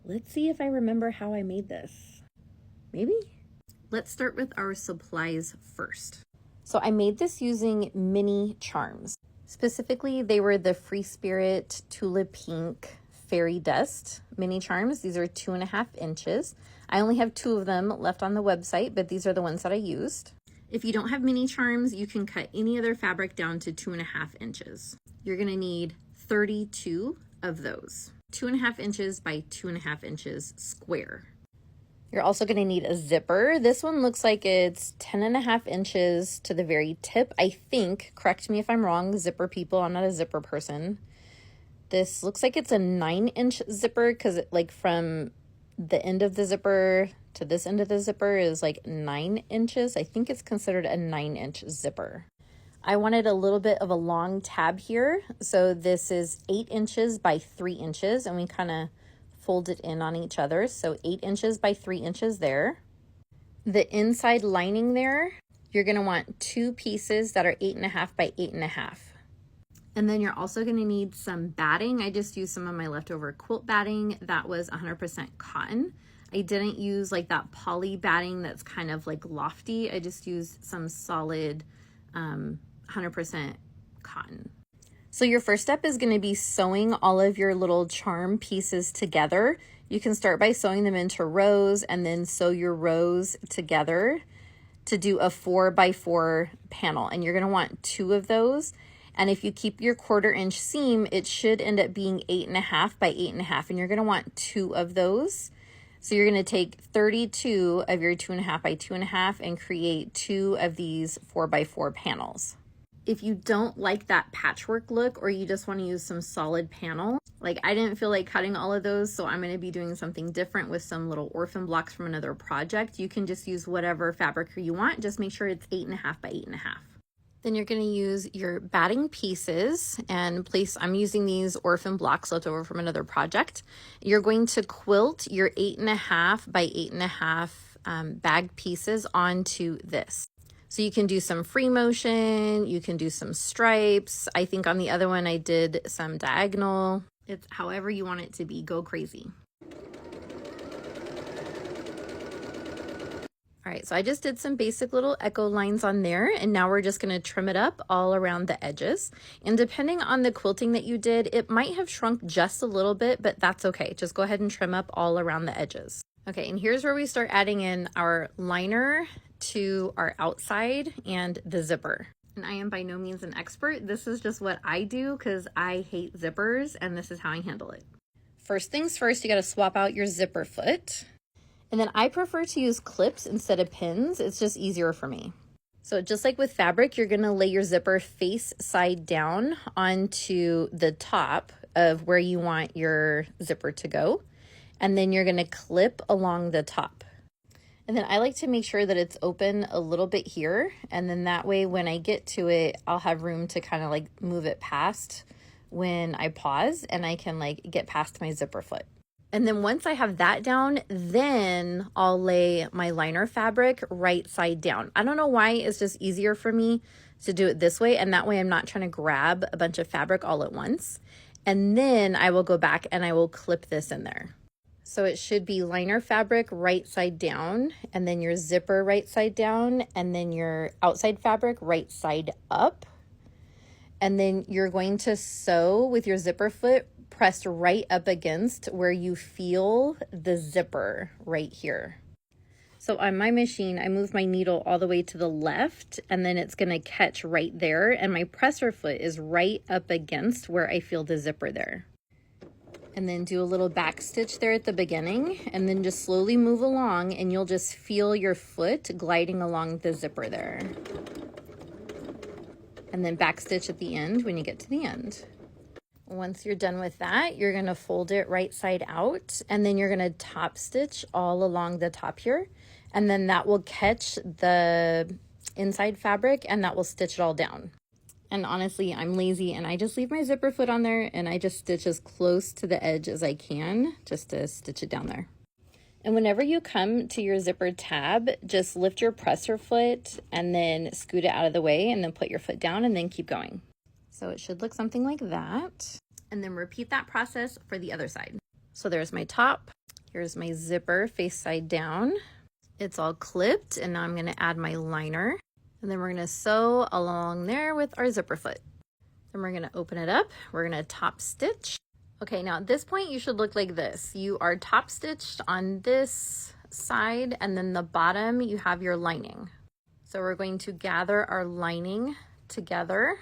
Let's see if I remember how I made this. Maybe? Let's start with our supplies first. So I made this using mini charms. Specifically, they were the Free Spirit Tulip Pink Fairy Dust mini charms. These are 2.5 inches. I only have 2 of them left on the website, but these are the ones that I used. If you don't have mini charms, you can cut any other fabric down to 2.5 inches. You're gonna need 32 of those. 2.5 inches by 2.5 inches square. You're also gonna need a zipper. This one looks like it's 10.5 inches to the very tip, I think. Correct me if I'm wrong, zipper people, I'm not a zipper person. This looks like it's a 9-inch zipper because like from the end of the zipper to this end of the zipper is like 9 inches. I think it's considered a 9-inch zipper. I wanted a little bit of a long tab here. So this is 8 inches by 3 inches and we kind of fold it in on each other. So 8 inches by 3 inches there. The inside lining there, you're gonna want 2 pieces that are 8.5 by 8.5. And then you're also gonna need some batting. I just used some of my leftover quilt batting that was 100% cotton. I didn't use like that poly batting that's kind of like lofty. I just used some solid 100% cotton. So your first step is gonna be sewing all of your little charm pieces together. You can start by sewing them into rows and then sew your rows together to do a 4x4 panel. And you're gonna want 2 of those. And if you keep your 1/4 inch seam, it should end up being 8.5 by 8.5. And you're gonna want 2 of those. So you're gonna take 32 of your 2.5 by 2.5 and create 2 of these 4x4 panels. If you don't like that patchwork look or you just wanna use some solid panel, like I didn't feel like cutting all of those, so I'm gonna be doing something different with some little orphan blocks from another project. You can just use whatever fabric you want, just make sure it's 8.5 by 8.5. Then you're gonna use your batting pieces and place, I'm using these orphan blocks left over from another project. You're going to quilt your 8.5 by 8.5 bag pieces onto this. So you can do some free motion, you can do some stripes. I think on the other one I did some diagonal. It's however you want it to be, go crazy. All right, so I just did some basic little echo lines on there, and now we're just gonna trim it up all around the edges. And depending on the quilting that you did, it might have shrunk just a little bit, but that's okay. Just go ahead and trim up all around the edges. Okay, and here's where we start adding in our liner to our outside and the zipper. And I am by no means an expert. This is just what I do because I hate zippers, and this is how I handle it. First things first, you gotta swap out your zipper foot. And then I prefer to use clips instead of pins. It's just easier for me. So just like with fabric, you're gonna lay your zipper face side down onto the top of where you want your zipper to go. And then you're gonna clip along the top. And then I like to make sure that it's open a little bit here. And then that way when I get to it, I'll have room to kind of like move it past when I pause and I can like get past my zipper foot. And then once I have that down, then I'll lay my liner fabric right side down. I don't know why, it's just easier for me to do it this way. And that way I'm not trying to grab a bunch of fabric all at once. And then I will go back and I will clip this in there. So it should be liner fabric right side down, and then your zipper right side down, and then your outside fabric right side up. And then you're going to sew with your zipper foot pressed right up against where you feel the zipper right here. So on my machine, I move my needle all the way to the left, and then it's gonna catch right there, and my presser foot is right up against where I feel the zipper there. And then do a little back stitch there at the beginning, and then just slowly move along, and you'll just feel your foot gliding along the zipper there. And then back stitch at the end when you get to the end. Once you're done with that, you're gonna fold it right side out, and then you're gonna top stitch all along the top here, and then that will catch the inside fabric and that will stitch it all down. And honestly, I'm lazy and I just leave my zipper foot on there and I just stitch as close to the edge as I can just to stitch it down there. And whenever you come to your zipper tab, just lift your presser foot and then scoot it out of the way and then put your foot down and then keep going. So it should look something like that. And then repeat that process for the other side. So there's my top. Here's my zipper face side down. It's all clipped, and now I'm gonna add my liner. And then we're gonna sew along there with our zipper foot. Then we're gonna open it up. We're gonna top stitch. Okay, now at this point you should look like this. You are top stitched on this side, and then the bottom you have your lining. So we're going to gather our lining together.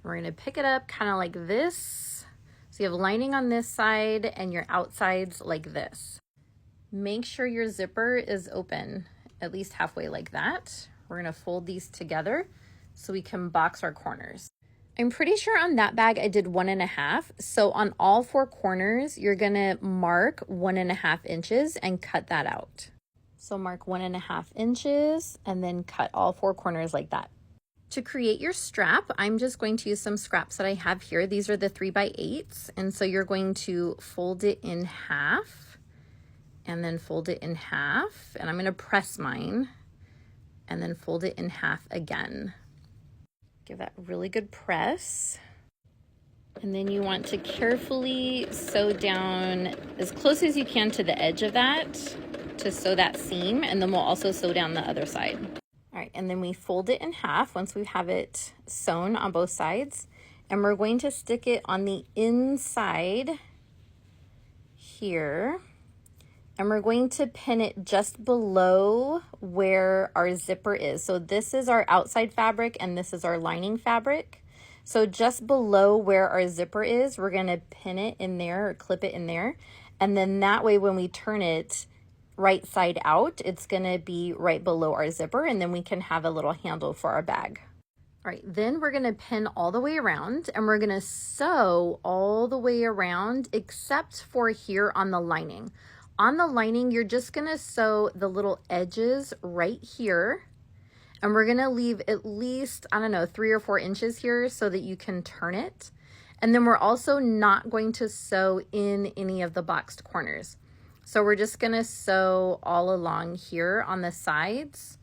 We're gonna pick it up kind of like this. So you have lining on this side and your outsides like this. Make sure your zipper is open at least halfway like that. We're gonna fold these together so we can box our corners. I'm pretty sure on that bag I did 1.5. So on all 4 corners, you're gonna mark 1.5 inches and cut that out. So mark 1.5 inches and then cut all 4 corners like that. To create your strap, I'm just going to use some scraps that I have here. These are the 3x8s. And so you're going to fold it in half and then fold it in half. And I'm gonna press mine and then fold it in half again. Give that a really good press. And then you want to carefully sew down as close as you can to the edge of that to sew that seam, and then we'll also sew down the other side. All right, and then we fold it in half once we have it sewn on both sides, and we're going to stick it on the inside here. And we're going to pin it just below where our zipper is. So this is our outside fabric and this is our lining fabric. So just below where our zipper is, we're gonna pin it in there or clip it in there. And then that way when we turn it right side out, it's gonna be right below our zipper, and then we can have a little handle for our bag. All right, then we're gonna pin all the way around, and we're gonna sew all the way around except for here on the lining. On the lining, you're just gonna sew the little edges right here, and we're gonna leave at least, I don't know, 3 or 4 inches here so that you can turn it. And then we're also not going to sew in any of the boxed corners. So we're just gonna sew all along here on the sides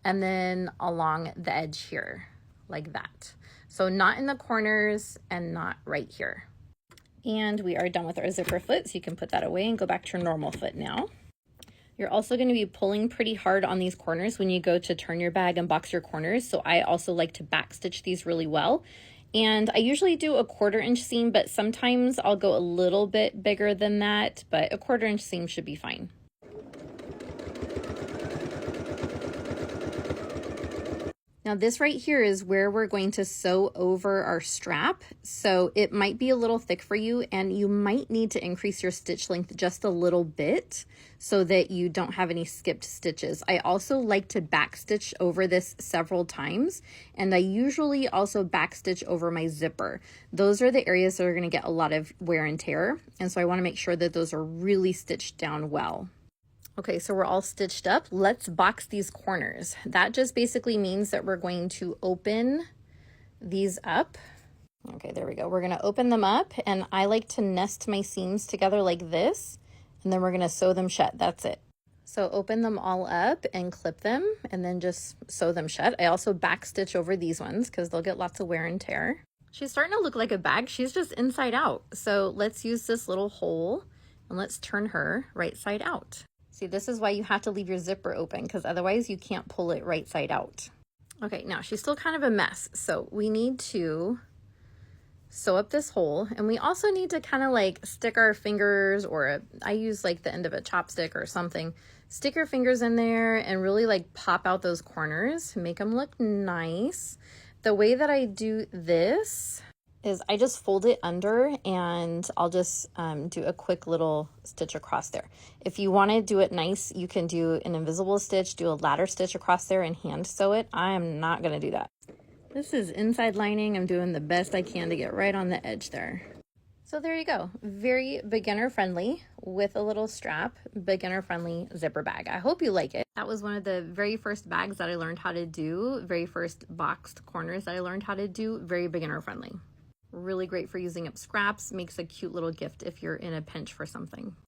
and then along the edge here, like that. So not in the corners and not right here. And we are done with our zipper foot, so you can put that away and go back to your normal foot now. You're also going to be pulling pretty hard on these corners when you go to turn your bag and box your corners. So I also like to back stitch these really well. And I usually do a 1/4 inch seam, but sometimes I'll go a little bit bigger than that, but a 1/4 inch seam should be fine. Now this right here is where we're going to sew over our strap. So it might be a little thick for you, and you might need to increase your stitch length just a little bit so that you don't have any skipped stitches. I also like to back stitch over this several times, and I usually also back stitch over my zipper. Those are the areas that are going to get a lot of wear and tear, and so I want to make sure that those are really stitched down well. Okay, so we're all stitched up. Let's box these corners. That just basically means that we're going to open these up. Okay, there we go. We're gonna open them up, and I like to nest my seams together like this, and then we're gonna sew them shut. That's it. So open them all up and clip them, and then just sew them shut. I also back stitch over these ones because they'll get lots of wear and tear. She's starting to look like a bag. She's just inside out. So let's use this little hole, and let's turn her right side out. See, this is why you have to leave your zipper open, because otherwise you can't pull it right side out. Okay, now she's still kind of a mess. So we need to sew up this hole, and we also need to kind of like stick our fingers, or I use like the end of a chopstick or something. Stick your fingers in there and really like pop out those corners, make them look nice. The way that I do this is I just fold it under, and I'll just do a quick little stitch across there. If you want to do it nice, you can do an invisible stitch, do a ladder stitch across there and hand sew it. I am not going to do that. This is inside lining. I'm doing the best I can to get right on the edge there. So there you go. Very beginner friendly with a little strap, beginner friendly zipper bag. I hope you like it. That was one of the very first bags that I learned how to do, very first boxed corners that I learned how to do, very beginner friendly. Really great for using up scraps, makes a cute little gift if you're in a pinch for something.